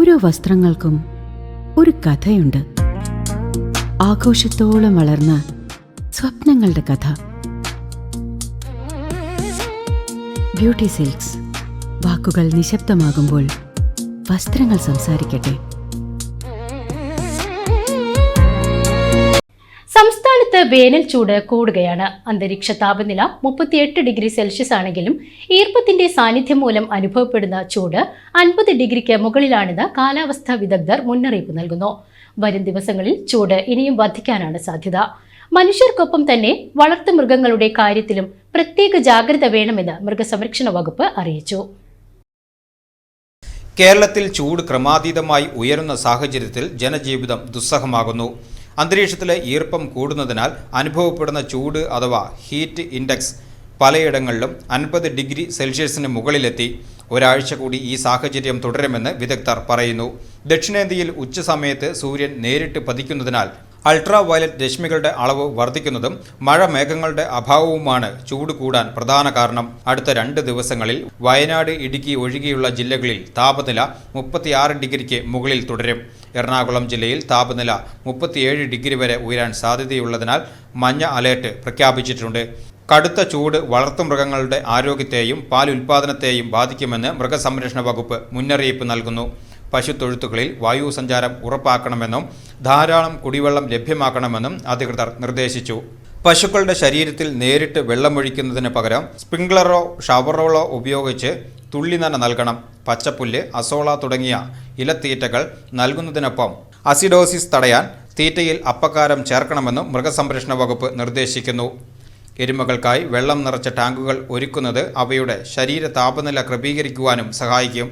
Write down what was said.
ഓരോ വസ്ത്രങ്ങൾക്കും ഒരു കഥയുണ്ട്. ആഘോഷത്തോളം വളർന്ന സ്വപ്നങ്ങളുടെ കഥ. Beauty silks. വാക്കുകൾ നിശബ്ദമാകുമ്പോൾ വസ്ത്രങ്ങൾ സംസാരിക്കട്ടെ. സംസ്ഥാനത്ത് വേനൽ ചൂട് കൂടുകയാണ്. അന്തരീക്ഷ താപനില 38 ഡിഗ്രി സെൽഷ്യസ് ആണെങ്കിലും ഈർപ്പത്തിന്റെ സാന്നിധ്യം മൂലം അനുഭവപ്പെടുന്ന ചൂട് 50 ഡിഗ്രിക്ക് മുകളിലാണെന്ന് കാലാവസ്ഥാ വിദഗ്ധർ മുന്നറിയിപ്പ് നൽകുന്നു. വരും ദിവസങ്ങളിൽ ചൂട് ഇനിയും വർദ്ധിക്കാനാണ് സാധ്യത. മനുഷ്യർക്കൊപ്പം തന്നെ വളർത്തുമൃഗങ്ങളുടെ കാര്യത്തിലും പ്രത്യേക ജാഗ്രത വേണമെന്ന് മൃഗസംരക്ഷണ വകുപ്പ് അറിയിച്ചു. കേരളത്തിൽ ചൂട് ക്രമാതീതമായി ഉയരുന്ന സാഹചര്യത്തിൽ ജനജീവിതം ദുസ്സഹമാകുന്നു. അന്തരീക്ഷത്തിലെ ഈർപ്പം കൂടുന്നതിനാൽ അനുഭവപ്പെടുന്ന ചൂട് അഥവാ ഹീറ്റ് ഇൻഡെക്സ് പലയിടങ്ങളിലും 50 ഡിഗ്രി സെൽഷ്യസിന് മുകളിലെത്തി. ഒരാഴ്ച കൂടി ഈ സാഹചര്യം തുടരുമെന്ന് വിദഗ്ധർ പറയുന്നു. ദക്ഷിണേന്ത്യയിൽ ഉച്ചസമയത്ത് സൂര്യൻ നേരിട്ട് പതിക്കുന്നതിനാൽ അൾട്രാ വയലറ്റ് രശ്മികളുടെ അളവ് വർദ്ധിക്കുന്നതും മഴമേഘങ്ങളുടെ അഭാവവുമാണ് ചൂട് കൂടാൻ പ്രധാന കാരണം. അടുത്ത 2 ദിവസങ്ങളിൽ വയനാട്, ഇടുക്കി ഒഴികെയുള്ള ജില്ലകളിൽ താപനില 36 ഡിഗ്രിക്ക് മുകളിൽ തുടരും. എറണാകുളം ജില്ലയിൽ താപനില 37 ഡിഗ്രി വരെ ഉയരാൻ സാധ്യതയുള്ളതിനാൽ മഞ്ഞ അലേർട്ട് പ്രഖ്യാപിച്ചിട്ടുണ്ട്. കടുത്ത ചൂട് വളർത്തുമൃഗങ്ങളുടെ ആരോഗ്യത്തെയും പാൽ ഉൽപ്പാദനത്തെയും ബാധിക്കുമെന്ന് മൃഗസംരക്ഷണ വകുപ്പ് മുന്നറിയിപ്പ് നൽകുന്നു. പശുത്തൊഴുത്തുകളിൽ വായു സഞ്ചാരം ഉറപ്പാക്കണമെന്നും ധാരാളം കുടിവെള്ളം ലഭ്യമാക്കണമെന്നും അധികൃതർ നിർദ്ദേശിച്ചു. പശുക്കളുടെ ശരീരത്തിൽ നേരിട്ട് വെള്ളമൊഴിക്കുന്നതിന് പകരം സ്പ്രിംഗ്ലറോ ഷവറോളോ ഉപയോഗിച്ച് തുള്ളിനന നൽകണം. പച്ചപ്പുല്ല്, അസോള തുടങ്ങിയ ഇലത്തീറ്റകൾ നൽകുന്നതിനൊപ്പം അസിഡോസിസ് തടയാൻ തീറ്റയിൽ അപ്പക്കാരം ചേർക്കണമെന്നും മൃഗസംരക്ഷണ വകുപ്പ് നിർദ്ദേശിക്കുന്നു. എരുമകൾക്കായി വെള്ളം നിറച്ച ടാങ്കുകൾ ഒരുക്കുന്നത് അവയുടെ ശരീര താപനില ക്രമീകരിക്കുവാനും സഹായിക്കും.